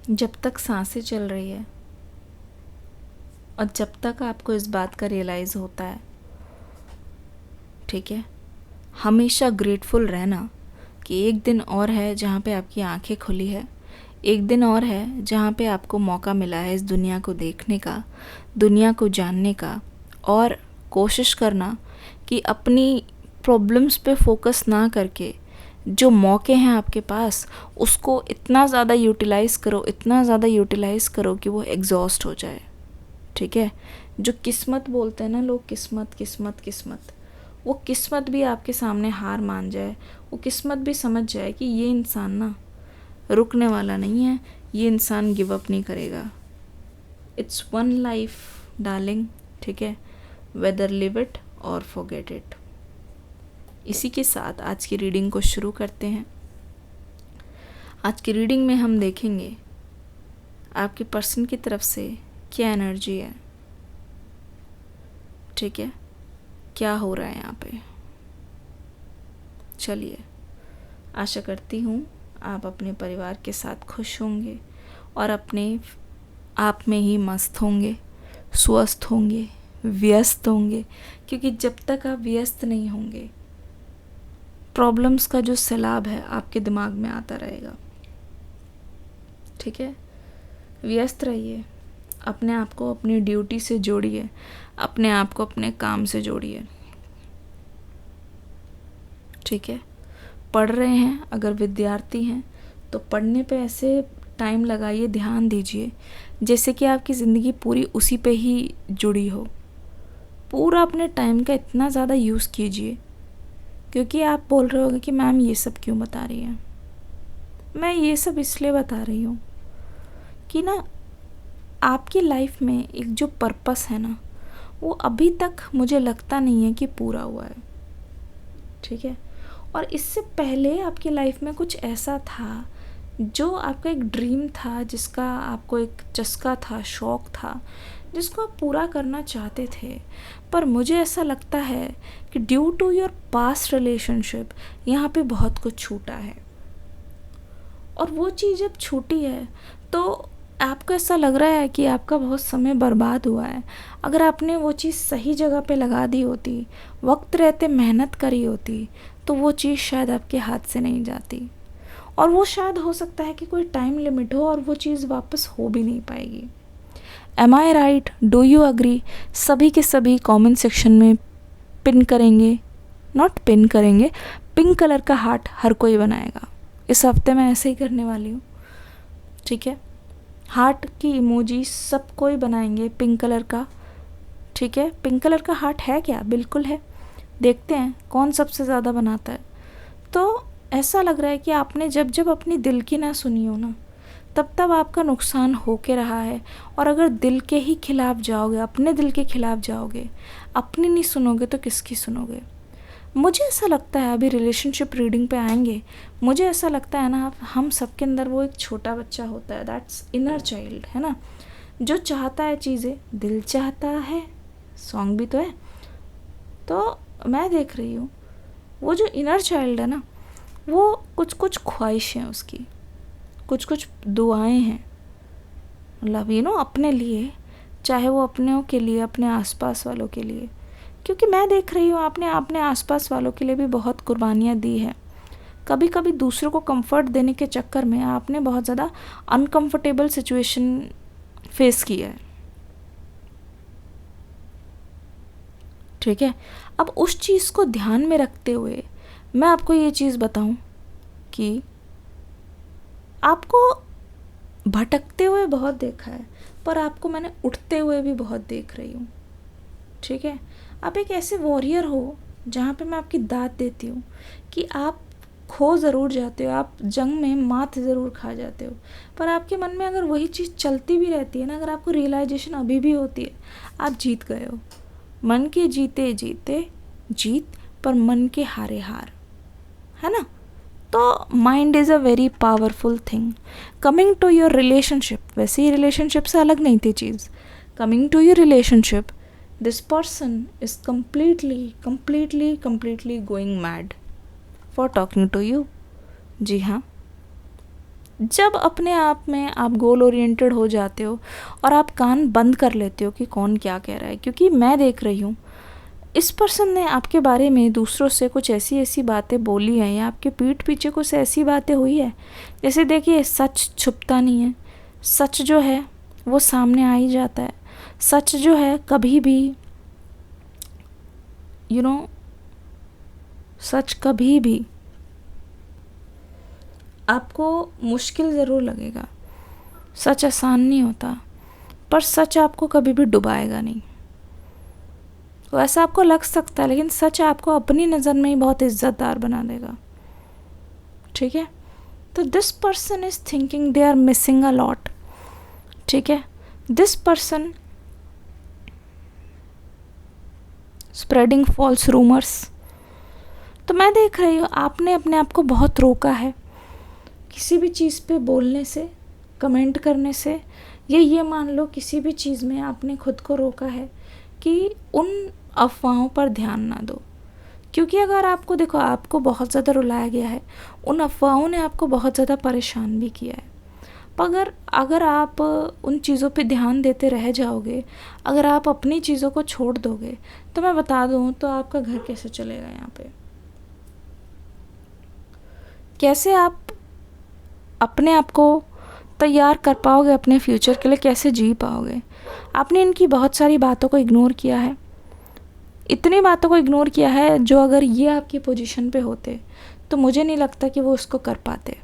जब तक सांसें चल रही है और जब तक आपको इस बात का रियलाइज़ होता है, ठीक है, हमेशा ग्रेटफुल रहना कि एक दिन और है जहाँ पे आपकी आंखें खुली है, एक दिन और है जहाँ पे आपको मौका मिला है इस दुनिया को देखने का, दुनिया को जानने का, और कोशिश करना कि अपनी प्रॉब्लम्स पे फोकस ना करके जो मौके हैं आपके पास उसको इतना ज़्यादा यूटिलाइज़ करो, इतना ज़्यादा यूटिलाइज़ करो कि वो एग्जॉस्ट हो जाए, ठीक है। जो किस्मत बोलते हैं ना लोग, किस्मत किस्मत किस्मत, वो किस्मत भी आपके सामने हार मान जाए, वो किस्मत भी समझ जाए कि ये इंसान ना रुकने वाला नहीं है, ये इंसान गिव अप नहीं करेगा। इट्स वन लाइफ डार्लिंग, ठीक है, वेदर लिव इट और फॉरगेट इट। इसी के साथ आज की रीडिंग को शुरू करते हैं। आज की रीडिंग में हम देखेंगे आपके पर्सन की तरफ से क्या एनर्जी है, ठीक है, क्या हो रहा है यहाँ पे। चलिए, आशा करती हूँ आप अपने परिवार के साथ खुश होंगे और अपने आप में ही मस्त होंगे, स्वस्थ होंगे, व्यस्त होंगे, क्योंकि जब तक आप व्यस्त नहीं होंगे प्रॉब्लम्स का जो सैलाब है आपके दिमाग में आता रहेगा, ठीक है। व्यस्त रहिए, अपने आप को अपनी ड्यूटी से जोड़िए, अपने आप को अपने काम से जोड़िए, ठीक है। पढ़ रहे हैं, अगर विद्यार्थी हैं तो पढ़ने पे ऐसे टाइम लगाइए, ध्यान दीजिए जैसे कि आपकी ज़िंदगी पूरी उसी पे ही जुड़ी हो। पूरा अपने टाइम का इतना ज़्यादा यूज़ कीजिए, क्योंकि आप बोल रहे होंगे कि मैम ये सब क्यों बता रही हैं। मैं ये सब इसलिए बता रही हूँ कि ना आपकी लाइफ में एक जो पर्पस है ना, वो अभी तक मुझे लगता नहीं है कि पूरा हुआ है, ठीक है। और इससे पहले आपकी लाइफ में कुछ ऐसा था जो आपका एक ड्रीम था, जिसका आपको एक चस्का था, शौक़ था, जिसको आप पूरा करना चाहते थे। पर मुझे ऐसा लगता है कि due to your past relationship यहाँ पे बहुत कुछ छूटा है, और वो चीज़ जब छूटी है तो आपको ऐसा लग रहा है कि आपका बहुत समय बर्बाद हुआ है। अगर आपने वो चीज़ सही जगह पे लगा दी होती, वक्त रहते मेहनत करी होती, तो वो चीज़ शायद आपके हाथ से नहीं जाती, और वो शायद हो सकता है कि कोई टाइम लिमिट हो और वो चीज़ वापस हो भी नहीं पाएगी। Am I right? Do you agree? सभी के सभी कमेंट सेक्शन में पिन करेंगे, नॉट पिन करेंगे, पिंक कलर का हार्ट हर कोई बनाएगा। इस हफ्ते मैं ऐसे ही करने वाली हूँ, ठीक है। हार्ट की इमोजी सब कोई बनाएंगे पिंक कलर का, ठीक है। पिंक कलर का हार्ट है क्या? बिल्कुल है। देखते हैं कौन सबसे ज़्यादा बनाता है। तो ऐसा लग रहा है कि आपने जब जब अपनी दिल की ना सुनी हो ना, तब तब आपका नुकसान हो के रहा है। और अगर दिल के ही खिलाफ जाओगे, अपने दिल के खिलाफ जाओगे, अपनी नहीं सुनोगे तो किसकी सुनोगे। मुझे ऐसा लगता है, अभी रिलेशनशिप रीडिंग पे आएंगे, मुझे ऐसा लगता है ना, हम सबके अंदर वो एक छोटा बच्चा होता है, दैट्स इनर चाइल्ड, है ना, जो चाहता है चीज़ें, दिल चाहता है, सॉन्ग भी तो है। तो मैं देख रही हूँ वो जो इनर चाइल्ड है ना, वो कुछ कुछ ख्वाहिश हैं उसकी, कुछ कुछ दुआएं हैं, मतलब अपने लिए, चाहे वो अपनों के लिए, अपने आसपास वालों के लिए। क्योंकि मैं देख रही हूँ आपने अपने आसपास वालों के लिए भी बहुत कुर्बानियाँ दी है। कभी कभी दूसरों को कंफर्ट देने के चक्कर में आपने बहुत ज़्यादा अनकंफर्टेबल सिचुएशन फेस किया है, ठीक है। अब उस चीज़ को ध्यान में रखते हुए मैं आपको ये चीज़ बताऊं कि आपको भटकते हुए बहुत देखा है, पर आपको मैंने उठते हुए भी बहुत देख रही हूँ, ठीक है। आप एक ऐसे वॉरियर हो जहाँ पे मैं आपकी दाद देती हूँ कि आप खो ज़रूर जाते हो, आप जंग में मात ज़रूर खा जाते हो, पर आपके मन में अगर वही चीज़ चलती भी रहती है ना, अगर आपको रियलाइजेशन अभी भी होती है, आप जीत गए हो। मन के जीते जीते जीत, पर मन के हारे हार, है ना। तो mind is a very powerful thing. Coming to your relationship, वैसे ही रिलेशनशिप से अलग नहीं थी चीज़। Coming to your relationship, this person is completely going mad for talking to you। जी हाँ, जब अपने आप में आप गोल ओरिएंटेड हो जाते हो और आप कान बंद कर लेते हो कि कौन क्या कह रहा है, क्योंकि मैं देख रही हूँ इस पर्सन ने आपके बारे में दूसरों से कुछ ऐसी ऐसी बातें बोली हैं या आपके पीठ पीछे कुछ ऐसी बातें हुई है। जैसे देखिए, सच छुपता नहीं है, सच जो है वो सामने आ ही जाता है। सच जो है कभी भी सच कभी भी आपको मुश्किल ज़रूर लगेगा, सच आसान नहीं होता, पर सच आपको कभी भी डुबाएगा नहीं। तो ऐसा आपको लग सकता है, लेकिन सच आपको अपनी नज़र में ही बहुत इज्जतदार बना देगा। ठीक है, तो this person is thinking they are missing a lot. ठीक है, this person spreading false rumours. तो मैं देख रही हूँ आपने अपने आप को बहुत रोका है किसी भी चीज़ पे बोलने से, कमेंट करने से, या ये मान लो किसी भी चीज़ में आपने खुद को रोका है कि उन अफवाहों पर ध्यान ना दो। क्योंकि अगर आपको देखो, आपको बहुत ज़्यादा रुलाया गया है, उन अफवाहों ने आपको बहुत ज़्यादा परेशान भी किया है। पर अगर आप उन चीज़ों पे ध्यान देते रह जाओगे, अगर आप अपनी चीज़ों को छोड़ दोगे, तो मैं बता दूँ तो आपका घर कैसे चलेगा यहाँ पे। कैसे आप अपने आप को तैयार कर पाओगे अपने फ्यूचर के लिए, कैसे जी पाओगे। आपने इनकी बहुत सारी बातों को इग्नोर किया है, इतनी बातों को इग्नोर किया है जो अगर ये आपकी पोजीशन पे होते तो मुझे नहीं लगता कि वो उसको कर पाते।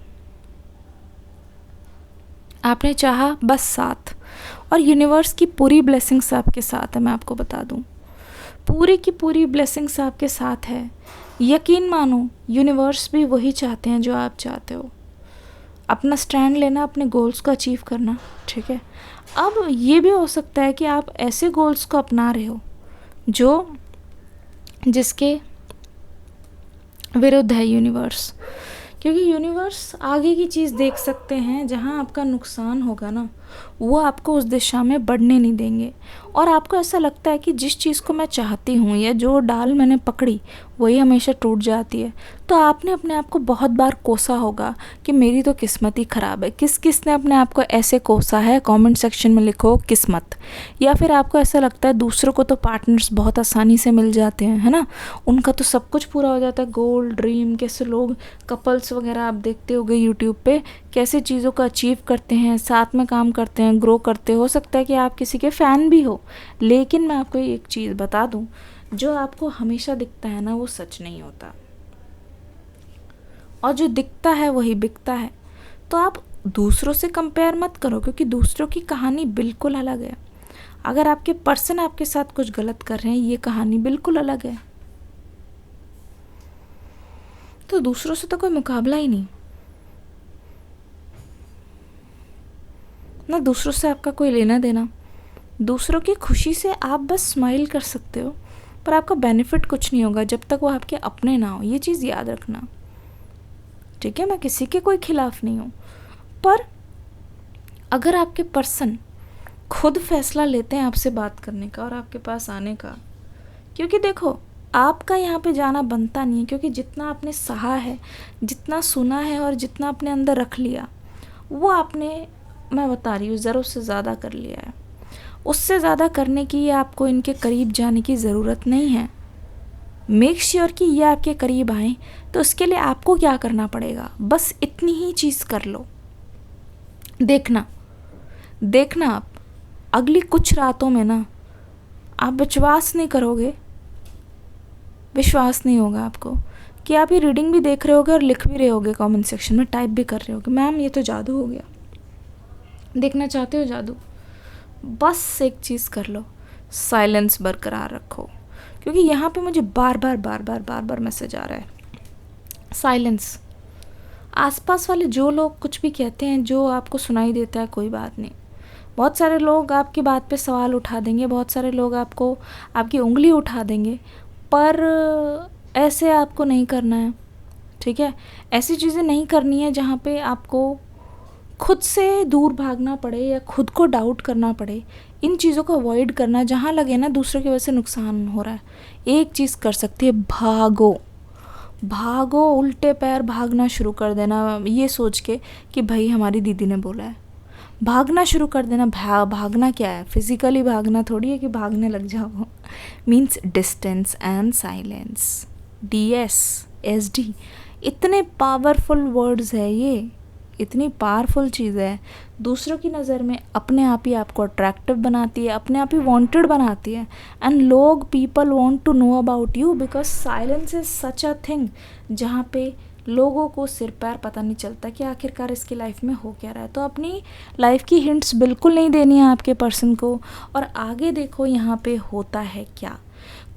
आपने चाहा बस साथ, और यूनिवर्स की पूरी ब्लेसिंग्स आपके साथ है। मैं आपको बता दूं, पूरी की पूरी ब्लेसिंग्स आपके साथ है। यकीन मानो, यूनिवर्स भी वही चाहते हैं जो आप चाहते हो, अपना स्टैंड लेना, अपने गोल्स को अचीव करना। ठीक है, अब ये भी हो सकता है कि आप ऐसे गोल्स को अपना रहे हो जिसके विरुद्ध है यूनिवर्स, क्योंकि यूनिवर्स आगे की चीज़ देख सकते हैं। जहाँ आपका नुकसान होगा ना, वो आपको उस दिशा में बढ़ने नहीं देंगे। और आपको ऐसा लगता है कि जिस चीज़ को मैं चाहती हूँ या जो डाल मैंने पकड़ी वही हमेशा टूट जाती है। तो आपने अपने आप को बहुत बार कोसा होगा कि मेरी तो किस्मत ही ख़राब है। किस किस ने अपने आप को ऐसे कोसा है, कमेंट सेक्शन में लिखो किस्मत। या फिर आपको ऐसा लगता है दूसरों को तो पार्टनर्स बहुत आसानी से मिल जाते हैं, है ना, उनका तो सब कुछ पूरा हो जाता है, गोल ड्रीम। कैसे लोग कपल्स वगैरह आप देखते होगे यूट्यूब पे, कैसे चीज़ों को अचीव करते हैं, साथ में काम करते हैं, ग्रो करते। हो सकता है कि आप किसी के फ़ैन भी हो, लेकिन मैं आपको एक चीज़ बता दूं, जो आपको हमेशा दिखता है ना वो सच नहीं होता, और जो दिखता है वही बिकता है। तो आप दूसरों से कंपेयर मत करो, क्योंकि दूसरों की कहानी बिल्कुल अलग है। अगर आपके पर्सन आपके साथ कुछ गलत कर रहे हैं, ये कहानी बिल्कुल अलग है। तो दूसरों से तो कोई मुकाबला ही नहीं ना, दूसरों से आपका कोई लेना देना। दूसरों की खुशी से आप बस स्माइल कर सकते हो, पर आपका बेनिफिट कुछ नहीं होगा जब तक वो आपके अपने ना हो। ये चीज़ याद रखना। ठीक है, मैं किसी के कोई खिलाफ नहीं हूँ, पर अगर आपके पर्सन खुद फैसला लेते हैं आपसे बात करने का और आपके पास आने का, क्योंकि देखो आपका यहाँ पे जाना बनता नहीं है, क्योंकि जितना आपने सहा है, जितना सुना है और जितना अपने अंदर रख लिया, वो आपने, मैं बता रही हूँ, ज़रूरत से ज़्यादा कर लिया है। उससे ज़्यादा करने की आपको इनके करीब जाने की ज़रूरत नहीं है। मेक श्योर कि ये आपके करीब आएँ, तो उसके लिए आपको क्या करना पड़ेगा, बस इतनी ही चीज़ कर लो। देखना आप अगली कुछ रातों में ना, आप विश्वास नहीं होगा आपको कि आप ये रीडिंग भी देख रहे होगे और लिख भी रहे होगे, कमेंट सेक्शन में टाइप भी कर रहे होगे, मैम ये तो जादू हो गया। देखना चाहते हो जादू, बस एक चीज़ कर लो, साइलेंस बरकरार रखो। क्योंकि यहाँ पे मुझे बार बार मैसेज आ रहा है, साइलेंस। आसपास वाले जो लोग कुछ भी कहते हैं, जो आपको सुनाई देता है, कोई बात नहीं। बहुत सारे लोग आपकी बात पे सवाल उठा देंगे, बहुत सारे लोग आपको आपकी उंगली उठा देंगे, पर ऐसे आपको नहीं करना है। ठीक है, ऐसी चीज़ें नहीं करनी है जहाँ पे आपको खुद से दूर भागना पड़े या खुद को डाउट करना पड़े। इन चीज़ों को अवॉइड करना, जहाँ लगे ना दूसरों की वजह से नुकसान हो रहा है, एक चीज़ कर सकती है, भागो, उल्टे पैर भागना शुरू कर देना ये सोच के कि भाई हमारी दीदी ने बोला है। भागना शुरू कर देना। भागना क्या है? फिज़िकली भागना थोड़ी है कि भागने लग जाओ। Means distance and silence. DSSD, इतने पावरफुल वर्ड्स है ये, इतनी पावरफुल चीज़ है। दूसरों की नज़र में अपने आप ही आपको अट्रैक्टिव बनाती है, अपने आप ही वांटेड बनाती है। And people want to know about you because silence is such a thing जहाँ पे लोगों को सिर पैर पता नहीं चलता कि आखिरकार इसकी लाइफ में हो क्या रहा है। तो अपनी लाइफ की हिंट्स बिल्कुल नहीं देनी है आपके पर्सन को, और आगे देखो यहाँ पे होता है क्या।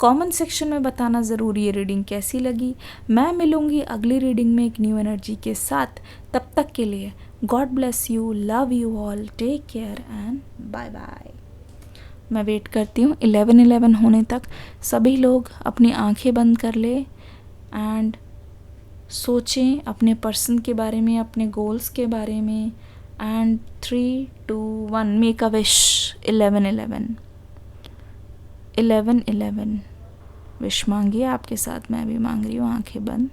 कमेंट सेक्शन में बताना ज़रूरी है रीडिंग कैसी लगी। मैं मिलूँगी अगली रीडिंग में एक न्यू एनर्जी के साथ। तब तक के लिए God bless you, love you all, take care and bye bye. मैं वेट करती हूँ 11:11 होने तक। सभी लोग अपनी आंखें बंद कर ले एंड सोचें अपने पर्सन के बारे में, अपने गोल्स के बारे में। And 3, 2, 1 make a wish. 11:11 11:11 wish मांगिए आपके साथ, मैं भी मांग रही हूँ आंखें बंद।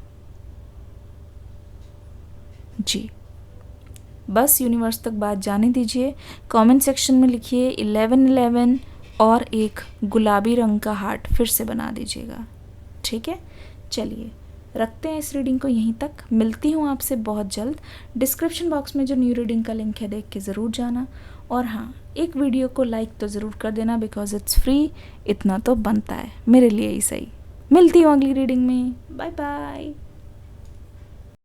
जी, बस यूनिवर्स तक बात जाने दीजिए। कमेंट सेक्शन में लिखिए 11:11 और एक गुलाबी रंग का हार्ट फिर से बना दीजिएगा। ठीक है, चलिए रखते हैं इस रीडिंग को यहीं तक। मिलती हूँ आपसे बहुत जल्द। डिस्क्रिप्शन बॉक्स में जो न्यू रीडिंग का लिंक है देख के ज़रूर जाना। और हाँ, एक वीडियो को लाइक तो ज़रूर कर देना बिकॉज इट्स फ्री, इतना तो बनता है मेरे लिए ही सही। मिलती हूँ अगली रीडिंग में। Bye bye.